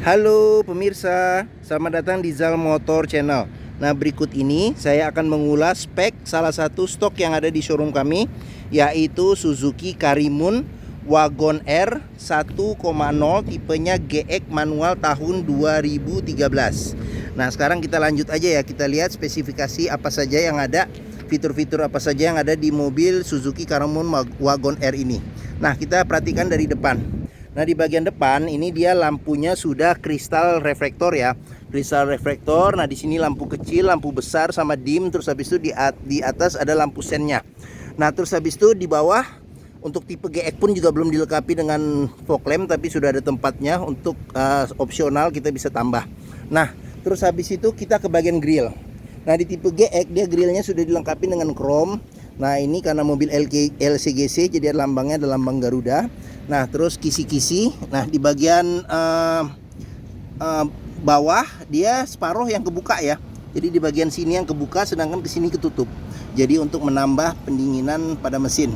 Halo pemirsa, selamat datang di Zal Motor Channel. Nah, berikut ini saya akan mengulas spek salah satu stok yang ada di showroom kami, yaitu Suzuki Karimun Wagon R 1.0 tipenya GX manual tahun 2013. Nah, sekarang kita lanjut aja ya, kita lihat spesifikasi apa saja yang ada, fitur-fitur apa saja yang ada di mobil Suzuki Karimun Wagon R ini. Nah, kita perhatikan dari depan. Nah, di bagian depan ini dia lampunya sudah kristal reflektor ya. Kristal reflektor. Nah, di sini lampu kecil, lampu besar sama dim. Terus habis itu di atas ada lampu sennya. Nah, terus habis itu di bawah untuk tipe GX pun juga belum dilengkapi dengan fog lamp, tapi sudah ada tempatnya untuk opsional kita bisa tambah. Nah, terus habis itu kita ke bagian grill. Nah, di tipe GX dia grillnya sudah dilengkapi dengan chrome. Nah, ini karena mobil LCGC jadi lambangnya ada lambang Garuda. Nah, terus kisi-kisi. Nah, di bagian bawah dia separuh yang kebuka ya. Jadi di bagian sini yang kebuka, sedangkan ke sini ketutup. Jadi untuk menambah pendinginan pada mesin.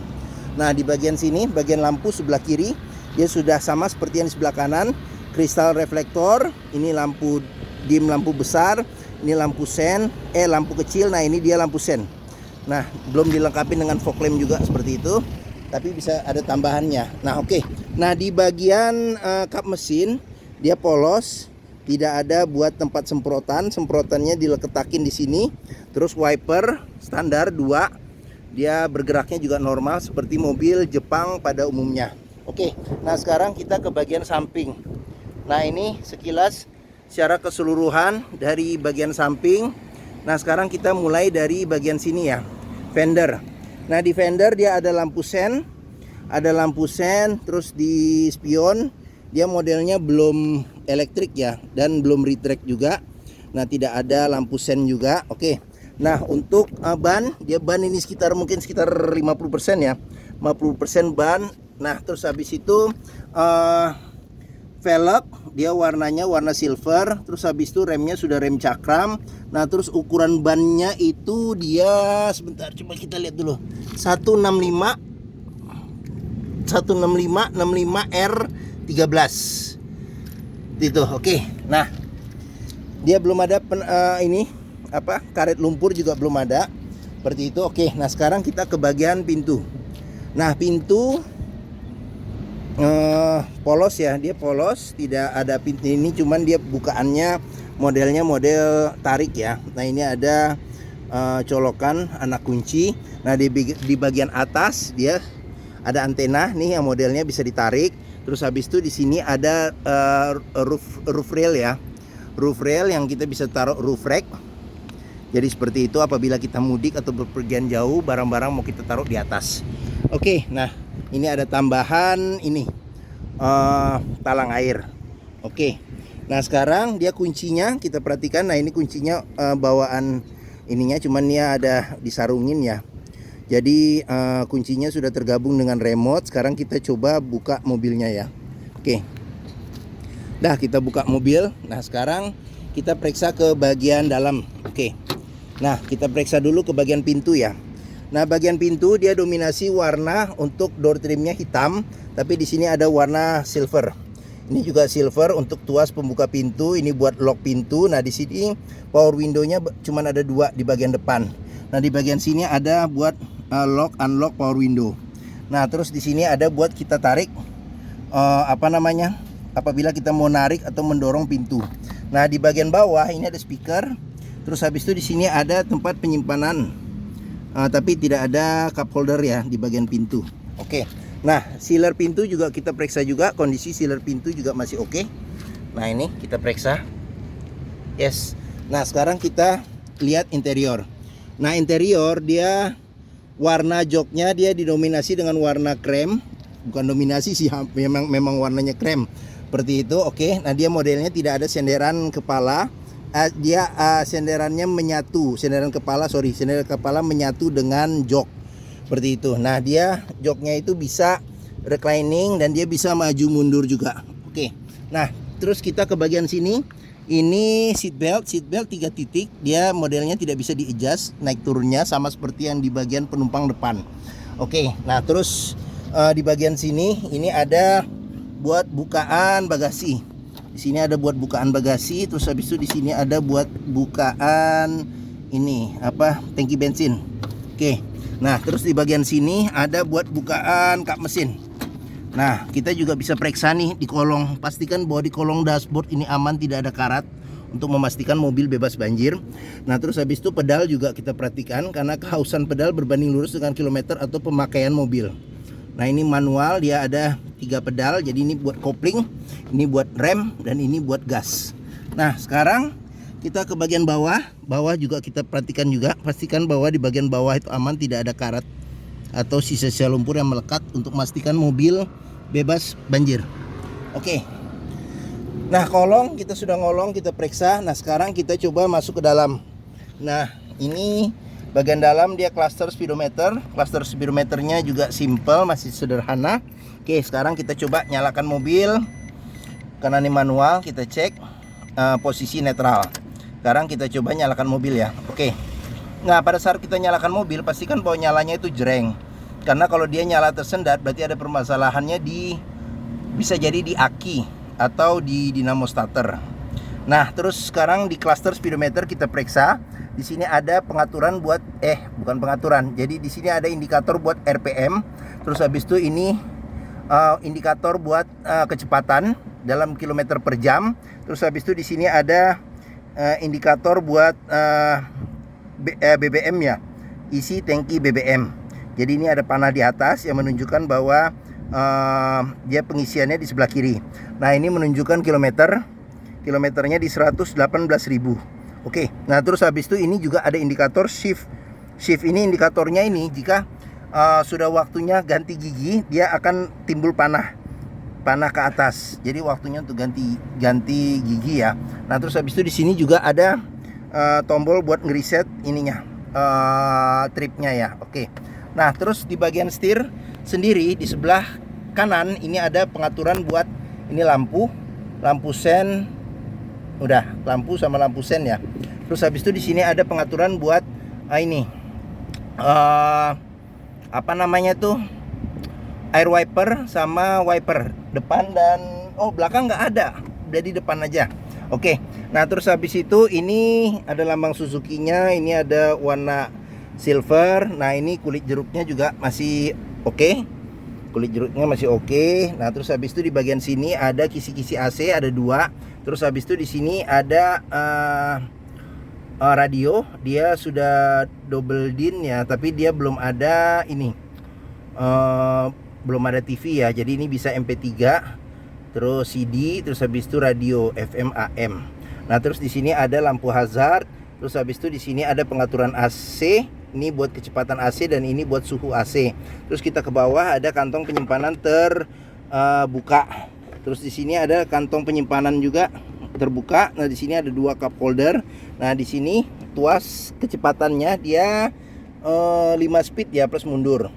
Nah, di bagian sini, bagian lampu sebelah kiri, dia sudah sama seperti yang di sebelah kanan. Kristal reflektor, ini lampu dim, lampu besar, ini lampu sen, lampu kecil. Nah, ini dia lampu sen. Nah, belum dilengkapi dengan fog lamp juga seperti itu, tapi bisa ada tambahannya. Nah, oke. Nah, di bagian kap mesin dia polos, tidak ada buat tempat semprotan. Semprotannya dileketakin di sini. Terus wiper standar 2. Dia bergeraknya juga normal seperti mobil Jepang pada umumnya. Oke. Nah, sekarang kita ke bagian samping. Nah, ini sekilas secara keseluruhan dari bagian samping. Nah, sekarang kita mulai dari bagian sini ya. Fender. Nah, di fender dia ada lampu sen, terus di spion dia modelnya belum elektrik ya, dan belum retract juga. Nah, tidak ada lampu sen juga. Oke. Nah, untuk ban, dia ban ini mungkin sekitar 50% ya, 50% ban. Nah, terus habis itu velg dia warnanya warna silver. Terus habis itu remnya sudah rem cakram. Nah, terus ukuran bannya itu dia sebentar, coba kita lihat dulu. 165 R13 itu. Oke. Nah, dia belum ada karet lumpur juga belum ada seperti itu. Oke. Nah, sekarang kita ke bagian pintu. Nah, pintu polos ya, dia polos, tidak ada pintu ini, cuman dia bukaannya modelnya model tarik ya. Nah, ini ada colokan anak kunci. Nah, di bagian atas dia ada antena nih yang modelnya bisa ditarik. Terus habis itu di sini ada roof rail ya, roof rail yang kita bisa taruh roof rack. Jadi seperti itu apabila kita mudik atau berpergian jauh, barang-barang mau kita taruh di atas. Oke. Nah, ini ada tambahan ini talang air. Oke. Nah, sekarang dia kuncinya kita perhatikan. Nah, ini kuncinya bawaan ininya, cuman dia ada disarungin ya. Jadi kuncinya sudah tergabung dengan remote. Sekarang kita coba buka mobilnya ya. Oke. Dah, kita buka mobil. Nah, sekarang kita periksa ke bagian dalam. Oke. Nah, kita periksa dulu ke bagian pintu ya. Nah, bagian pintu dia dominasi warna untuk door trimnya hitam, tapi di sini ada warna silver. Ini juga silver untuk tuas pembuka pintu, ini buat lock pintu. Nah, di sini power window-nya cuma ada 2 di bagian depan. Nah, di bagian sini ada buat lock unlock power window. Nah, terus di sini ada buat kita tarik apabila kita mau narik atau mendorong pintu. Nah, di bagian bawah ini ada speaker. Terus habis itu di sini ada tempat penyimpanan. Tapi tidak ada cup holder ya di bagian pintu. Oke. Nah, sealer pintu juga kita periksa juga, kondisi sealer pintu juga masih oke. Nah, ini kita periksa. Yes. Nah, sekarang kita lihat interior. Nah, interior dia warna joknya dia didominasi dengan warna krem. Bukan dominasi sih, memang warnanya krem. Seperti itu. Oke. Nah, dia modelnya tidak ada senderan kepala. Dia senderan kepala menyatu dengan jok seperti itu. Nah, dia joknya itu bisa reclining dan dia bisa maju mundur juga. Oke. Nah, terus kita ke bagian sini. Ini seat belt 3 titik. Dia modelnya tidak bisa di-adjust naik turunnya, sama seperti yang di bagian penumpang depan. Oke. Nah, terus di bagian sini ini ada buat bukaan bagasi. Di sini ada buat bukaan bagasi, terus habis itu di sini ada buat bukaan ini apa, tangki bensin. Oke. Nah, terus di bagian sini ada buat bukaan kap mesin. Nah, kita juga bisa periksa nih di kolong. Pastikan bahwa di kolong dashboard ini aman, tidak ada karat, untuk memastikan mobil bebas banjir. Nah, terus habis itu pedal juga kita perhatikan, karena kehausan pedal berbanding lurus dengan kilometer atau pemakaian mobil. Nah, ini manual, dia ada 3 pedal. Jadi ini buat kopling, ini buat rem, dan ini buat gas. Nah, sekarang kita ke bagian bawah. Bawah juga kita perhatikan juga, pastikan bahwa di bagian bawah itu aman, tidak ada karat atau sisa-sisa lumpur yang melekat, untuk memastikan mobil bebas banjir. Oke. Nah, kolong kita sudah ngolong, kita periksa. Nah, sekarang kita coba masuk ke dalam. Nah, ini bagian dalam dia cluster speedometer. Cluster speedometernya juga simple, masih sederhana. Oke, sekarang kita coba nyalakan mobil. Karena ini manual, kita cek posisi netral. Sekarang kita coba nyalakan mobil ya. Oke. Nah, pada saat kita nyalakan mobil, pastikan bahwa nyalanya itu jreng. Karena kalau dia nyala tersendat, berarti ada permasalahannya bisa jadi di aki atau di dinamo starter. Nah, terus sekarang di cluster speedometer kita periksa. Di sini ada pengaturan buat bukan pengaturan. Jadi di sini ada indikator buat RPM. Terus habis itu ini indikator buat kecepatan dalam kilometer per jam. Terus habis itu di sini ada indikator buat BBM ya, isi tangki BBM. Jadi ini ada panah di atas yang menunjukkan bahwa dia pengisiannya di sebelah kiri. Nah, ini menunjukkan kilometernya di 118.000. Oke. Nah, terus habis itu ini juga ada indikator shift. Shift ini indikatornya ini jika sudah waktunya ganti gigi, dia akan timbul panah ke atas. Jadi waktunya untuk ganti gigi ya. Nah, terus habis itu di sini juga ada tombol buat ngeriset ininya, tripnya ya. Oke. Nah, terus di bagian setir sendiri di sebelah kanan ini ada pengaturan buat ini lampu sen. Udah, lampu sama lampu sen ya. Terus habis itu di sini ada pengaturan buat ini apa namanya tuh, air wiper sama wiper depan dan belakang nggak ada, udah di depan aja. Oke. Nah, terus habis itu ini ada lambang Suzuki-nya, ini ada warna silver. Nah, ini kulit jeruknya juga masih oke. Kulit jeruknya masih oke. Nah, terus habis itu di bagian sini ada kisi-kisi AC, ada 2. Terus habis itu di sini ada radio. Dia sudah double din ya, tapi dia belum ada ini. Belum ada TV ya. Jadi ini bisa MP3, terus CD, terus habis itu radio FM AM. Nah, terus di sini ada lampu hazard. Terus habis itu di sini ada pengaturan AC. Ini buat kecepatan AC dan ini buat suhu AC. Terus kita ke bawah ada kantong penyimpanan terbuka. Terus di sini ada kantong penyimpanan juga terbuka. Nah, di sini ada 2 cup holder. Nah, di sini tuas kecepatannya dia 5 speed ya, plus mundur.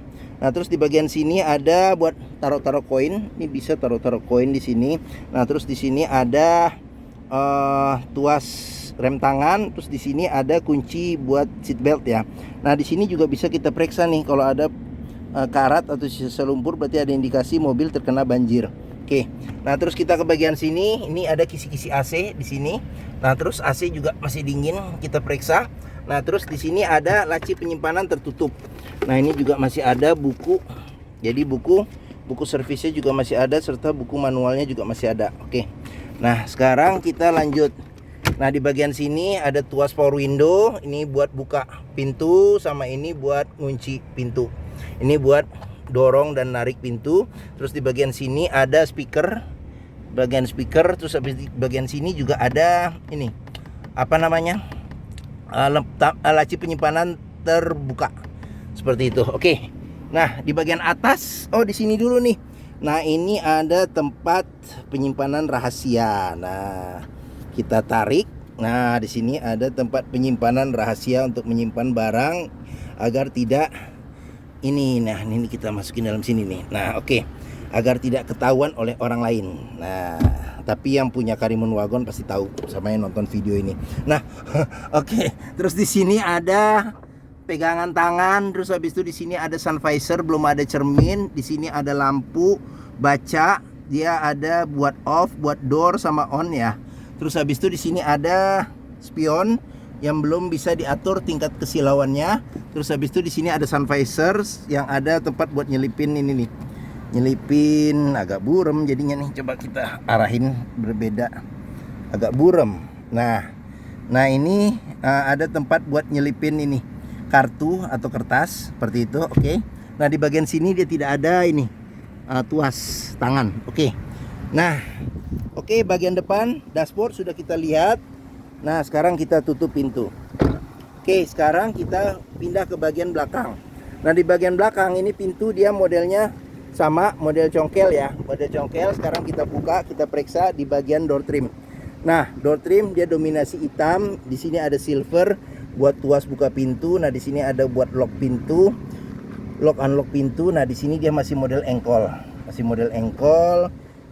Nah, terus di bagian sini ada buat taruh-taruh koin. Ini bisa taruh-taruh koin di sini. Nah, terus di sini ada tuas rem tangan. Terus di sini ada kunci buat seat belt ya. Nah, di sini juga bisa kita periksa nih kalau ada karat atau sisa lumpur, berarti ada indikasi mobil terkena banjir. Oke. Nah, terus kita ke bagian sini, ini ada kisi-kisi AC di sini. Nah, terus AC juga masih dingin, kita periksa. Nah, terus di sini ada laci penyimpanan tertutup. Nah, ini juga masih ada buku. Jadi buku servisnya juga masih ada, serta buku manualnya juga masih ada. Oke. Nah, sekarang kita lanjut. Nah, di bagian sini ada tuas power window. Ini buat buka pintu, sama ini buat ngunci pintu. Ini buat dorong dan narik pintu. Terus di bagian sini ada speaker, bagian speaker. Terus di bagian sini juga ada ini apa namanya, laci penyimpanan terbuka seperti itu. Oke. Nah, di bagian atas, di sini dulu nih. Nah, ini ada tempat penyimpanan rahasia. Nah, kita tarik. Nah, di sini ada tempat penyimpanan rahasia untuk menyimpan barang agar tidak ini. Nah, ini kita masukin dalam sini nih. Nah, oke. Agar tidak ketahuan oleh orang lain. Nah, tapi yang punya Karimun Wagon pasti tahu sama yang nonton video ini. Nah, oke. Terus di sini ada pegangan tangan. Terus habis itu di sini ada sun visor, belum ada cermin. Di sini ada lampu baca dia ada buat off, buat door sama on ya. Terus habis itu di sini ada spion yang belum bisa diatur tingkat kesilauannya. Terus habis itu di sini ada sun visors yang ada tempat buat nyelipin ini nih. Nyelipin agak burem jadinya nih. Coba kita arahin berbeda. Agak burem. Nah ini ada tempat buat nyelipin ini kartu atau kertas seperti itu. Oke. Nah di bagian sini dia tidak ada ini tuas tangan. Oke. Nah, oke, bagian depan dashboard sudah kita lihat. Nah, sekarang kita tutup pintu. Oke, sekarang kita pindah ke bagian belakang. Nah, di bagian belakang ini pintu dia modelnya sama, model congkel ya. Model congkel. Sekarang kita buka, kita periksa di bagian door trim. Nah, door trim dia dominasi hitam. Di sini ada silver buat tuas buka pintu. Nah, di sini ada buat lock pintu. Lock unlock pintu. Nah di sini dia masih model engkol,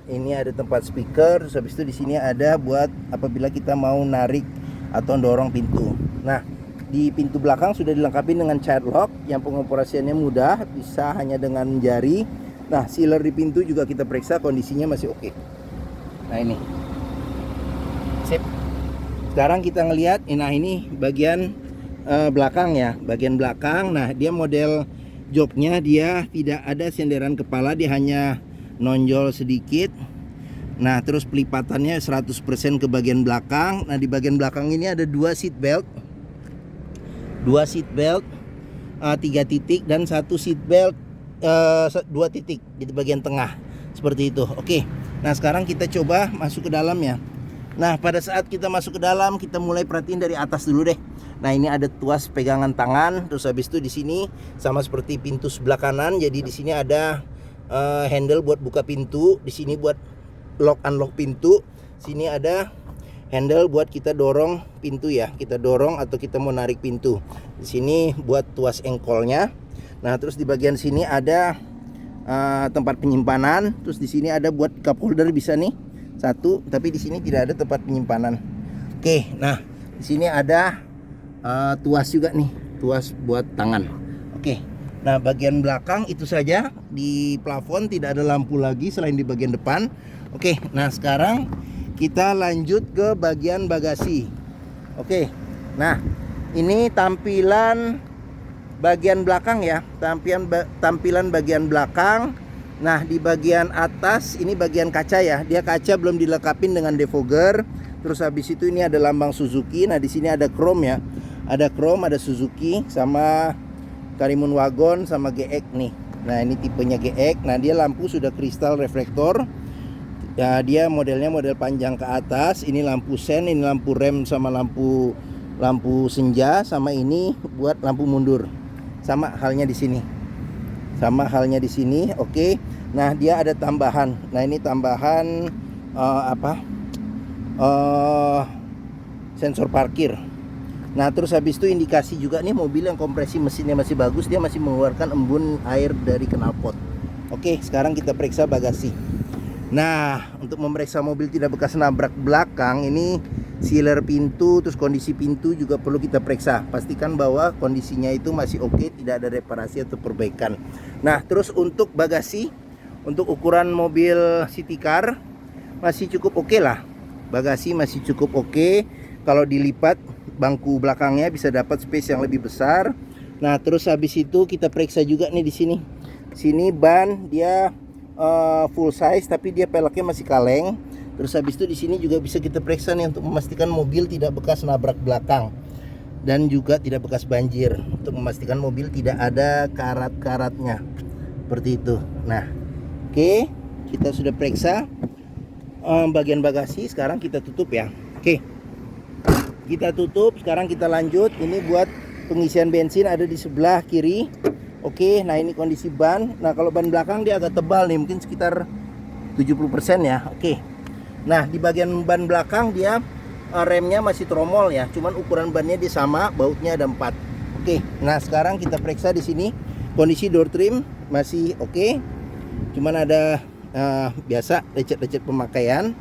Ini ada tempat speaker. Terus habis itu di sini ada buat apabila kita mau narik atau dorong pintu. Nah di pintu belakang sudah dilengkapi dengan child lock yang pengoperasiannya mudah, bisa hanya dengan jari. Nah sealer di pintu juga kita periksa kondisinya masih oke. Nah ini, sip. Sekarang kita ngelihat, nah ini bagian belakang ya, bagian belakang. Nah dia model joknya dia tidak ada senderan kepala, dia hanya nonjol sedikit. Nah terus pelipatannya 100% ke bagian belakang. Nah di bagian belakang ini ada dua seat belt, 3 titik dan 1 seat belt 2 titik di bagian tengah seperti itu. Oke. Nah sekarang kita coba masuk ke dalam ya. Nah pada saat kita masuk ke dalam, kita mulai perhatiin dari atas dulu deh. Nah ini ada tuas pegangan tangan. Terus habis itu di sini sama seperti pintu sebelah kanan. Jadi di sini ada handle buat buka pintu. Di sini buat lock unlock pintu. Sini ada handle buat kita dorong pintu ya. Kita dorong atau kita mau narik pintu. Di sini buat tuas engkolnya. Nah terus di bagian sini ada tempat penyimpanan. Terus di sini ada buat cup holder bisa nih. Satu, tapi di sini tidak ada tempat penyimpanan. Oke, nah di sini ada tuas juga nih, tuas buat tangan. Oke, nah bagian belakang itu saja. Di plafon tidak ada lampu lagi selain di bagian depan. Oke, nah sekarang kita lanjut ke bagian bagasi. Oke, nah ini tampilan bagian belakang ya, tampilan bagian belakang. Nah di bagian atas ini bagian kaca ya, dia kaca belum dilengkapi dengan defogger. Terus habis itu ini ada lambang Suzuki. Nah di sini ada chrome ya, ada chrome, ada Suzuki sama Karimun Wagon sama GX nih. Nah ini tipenya GX. Nah dia lampu sudah kristal reflektor ya, dia modelnya model panjang ke atas. Ini lampu sen, ini lampu rem sama lampu senja, sama ini buat lampu mundur. Sama halnya di sini. Oke. Nah dia ada tambahan. Nah ini tambahan sensor parkir. Nah terus habis itu indikasi juga nih mobil yang kompresi mesinnya masih bagus, dia masih mengeluarkan embun air dari knalpot. Oke, sekarang kita periksa bagasi. Nah untuk memeriksa mobil tidak bekas nabrak belakang, ini sealer pintu, terus kondisi pintu juga perlu kita periksa. Pastikan bahwa kondisinya itu masih oke, tidak ada reparasi atau perbaikan. Nah terus untuk bagasi, untuk ukuran mobil city car masih cukup oke lah. Bagasi masih cukup oke. Kalau dilipat bangku belakangnya bisa dapat space yang lebih besar. Nah terus habis itu kita periksa juga nih di sini. Sini ban dia full size tapi dia peleknya masih kaleng. Terus habis itu di sini juga bisa kita periksa nih untuk memastikan mobil tidak bekas nabrak belakang dan juga tidak bekas banjir, untuk memastikan mobil tidak ada karat-karatnya seperti itu. Nah, oke, kita sudah periksa bagian bagasi. Sekarang kita tutup ya. Oke, kita tutup. Sekarang kita lanjut. Ini buat pengisian bensin ada di sebelah kiri. Oke, nah ini kondisi ban. Nah kalau ban belakang dia agak tebal nih, mungkin sekitar 70% ya. Oke. Nah di bagian ban belakang dia remnya masih tromol ya, cuman ukuran bannya dia sama, bautnya ada 4. Oke. Nah sekarang kita periksa di sini kondisi door trim masih oke. Cuman ada biasa lecet-lecet pemakaian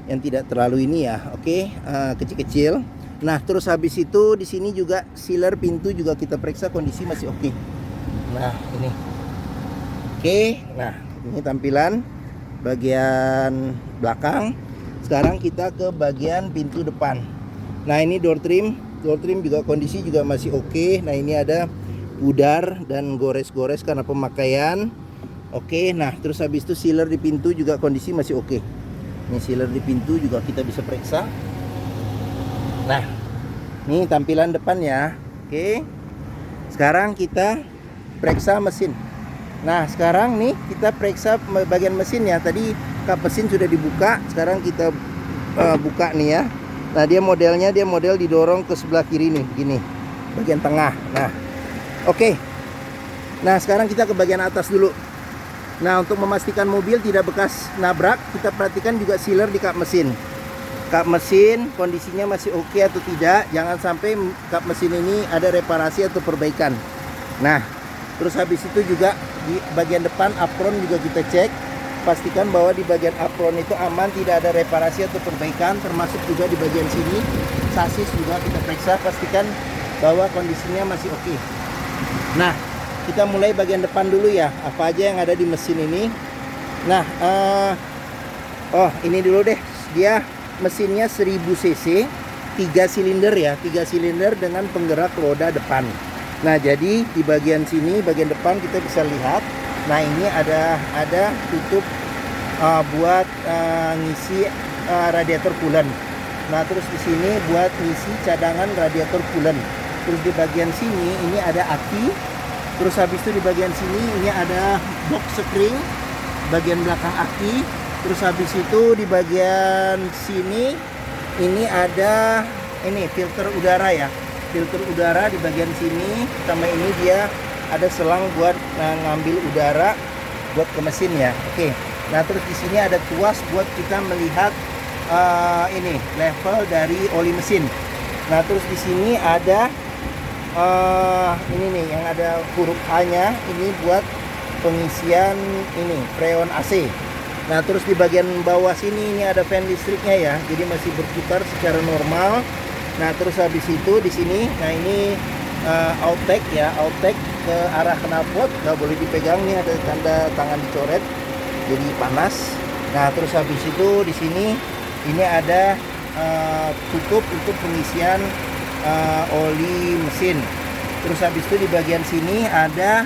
yang tidak terlalu ini ya. Oke, kecil-kecil. Nah terus habis itu di sini juga sealer pintu juga kita periksa, kondisi masih oke. Nah ini oke. Nah ini tampilan bagian belakang. Sekarang kita ke bagian pintu depan. Nah, ini door trim juga kondisi juga masih oke. Nah, ini ada pudar dan gores-gores karena pemakaian. Oke, nah terus habis itu sealer di pintu juga kondisi masih oke. Ini sealer di pintu juga kita bisa periksa. Nah, ini tampilan depannya. Oke. Sekarang kita periksa mesin. Nah, sekarang nih kita periksa bagian mesinnya. Tadi kap mesin sudah dibuka, sekarang kita buka nih ya. Nah, dia model didorong ke sebelah kiri nih, gini. Bagian tengah. Nah, oke. Nah, sekarang kita ke bagian atas dulu. Nah, untuk memastikan mobil tidak bekas nabrak, kita perhatikan juga sealer di kap mesin. Kap mesin kondisinya masih oke atau tidak. Jangan sampai kap mesin ini ada reparasi atau perbaikan. Nah, terus habis itu juga di bagian depan apron juga kita cek. Pastikan bahwa di bagian apron itu aman, tidak ada reparasi atau perbaikan. Termasuk juga di bagian sini sasis juga kita periksa, pastikan bahwa kondisinya masih oke. Nah, kita mulai bagian depan dulu ya, apa aja yang ada di mesin ini. Nah, ini dulu deh. Dia mesinnya 1000 cc, 3 silinder ya, 3 silinder dengan penggerak roda depan. Nah, jadi di bagian sini, bagian depan kita bisa lihat. Nah, ini ada tutup buat ngisi radiator coolant. Nah, terus di sini buat ngisi cadangan radiator coolant. Terus di bagian sini ini ada aki. Terus habis itu di bagian sini ini ada box spring, bagian belakang aki. Terus habis itu di bagian sini ini ada filter udara ya. Filter udara di bagian sini. Sama ini dia ada selang buat ngambil udara buat ke mesin ya. Oke. Nah, terus di sini ada tuas buat kita melihat level dari oli mesin. Nah, terus di sini ada ini nih yang ada huruf H-nya, ini buat pengisian freon AC. Nah, terus di bagian bawah sini ini ada fan listriknya ya, jadi masih berputar secara normal. Nah, terus habis itu di sini, nah ini outtake ya, outtake ke arah knalpot, nggak boleh dipegang nih, ada tanda tangan dicoret, jadi panas. Nah, terus habis itu di sini ini ada tutup untuk pengisian oli mesin. Terus habis itu di bagian sini ada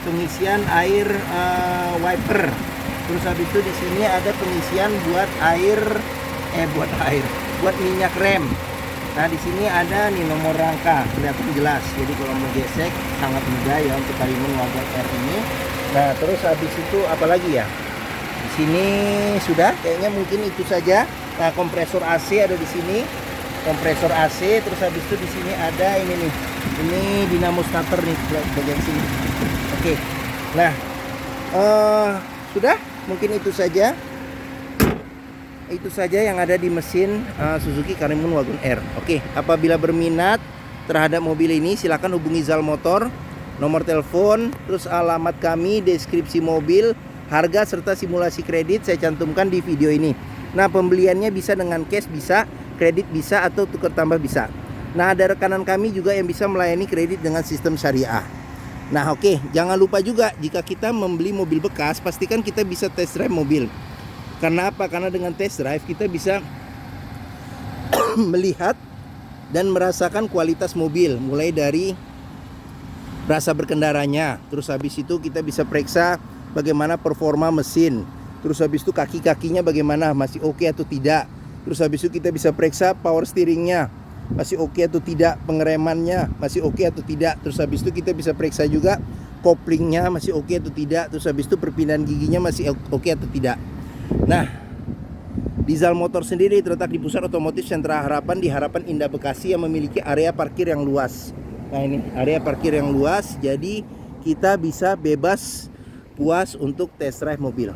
pengisian air wiper. Terus habis itu di sini ada pengisian buat buat minyak rem. Nah, di sini ada nih nomor rangka, kelihatan jelas. Jadi kalau mau gesek sangat mudah ya untuk Karimun Wagon R ini. Nah, terus habis itu apa lagi ya? Di sini sudah, kayaknya mungkin itu saja. Nah, kompresor AC ada di sini. Kompresor AC, terus habis itu di sini ada ini nih. Ini dinamo starter nih bagian sini. Oke. Nah, sudah, mungkin itu saja. Itu saja yang ada di mesin Suzuki Karimun Wagon R. Oke, apabila berminat terhadap mobil ini silakan hubungi Zal Motor. Nomor telepon, terus alamat kami, deskripsi mobil, harga serta simulasi kredit saya cantumkan di video ini. Nah, pembeliannya bisa dengan cash bisa, kredit bisa, atau tukar tambah bisa. Nah, ada rekanan kami juga yang bisa melayani kredit dengan sistem syariah. Nah, oke, jangan lupa juga jika kita membeli mobil bekas, pastikan kita bisa test drive mobil. Karena apa? Karena dengan test drive kita bisa melihat dan merasakan kualitas mobil, mulai dari rasa berkendaranya. Terus habis itu kita bisa periksa bagaimana performa mesin. Terus habis itu kaki-kakinya bagaimana, masih oke atau tidak. Terus habis itu kita bisa periksa power steeringnya, masih oke atau tidak, pengeremannya masih oke atau tidak. Terus habis itu kita bisa periksa juga koplingnya masih oke atau tidak. Terus habis itu perpindahan giginya masih oke atau tidak. Nah, di Zal Motor sendiri terletak di Pusat Otomotif Sentra Harapan di Harapan Indah Bekasi yang memiliki area parkir yang luas. Nah, ini area parkir yang luas, jadi kita bisa bebas puas untuk test drive mobil.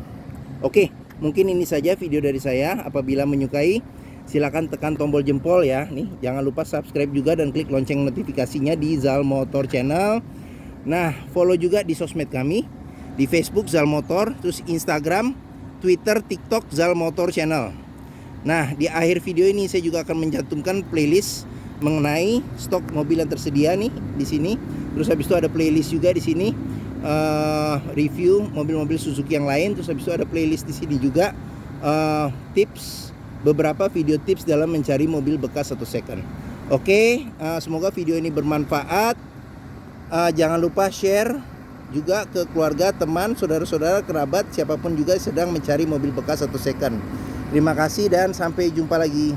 Oke, mungkin ini saja video dari saya. Apabila menyukai, silakan tekan tombol jempol ya. Nih, jangan lupa subscribe juga dan klik lonceng notifikasinya di Zal Motor Channel. Nah, follow juga di sosmed kami, di Facebook Zal Motor, terus Instagram, Twitter, TikTok Zal Motor Channel. Nah, di akhir video ini saya juga akan mencantumkan playlist mengenai stok mobil yang tersedia nih di sini. Terus habis itu ada playlist juga di sini review mobil-mobil Suzuki yang lain. Terus habis itu ada playlist di sini juga tips, beberapa video tips dalam mencari mobil bekas atau second. Oke, semoga video ini bermanfaat. Jangan lupa share juga ke keluarga, teman, saudara-saudara, kerabat, siapapun juga sedang mencari mobil bekas atau second. Terima kasih dan sampai jumpa lagi.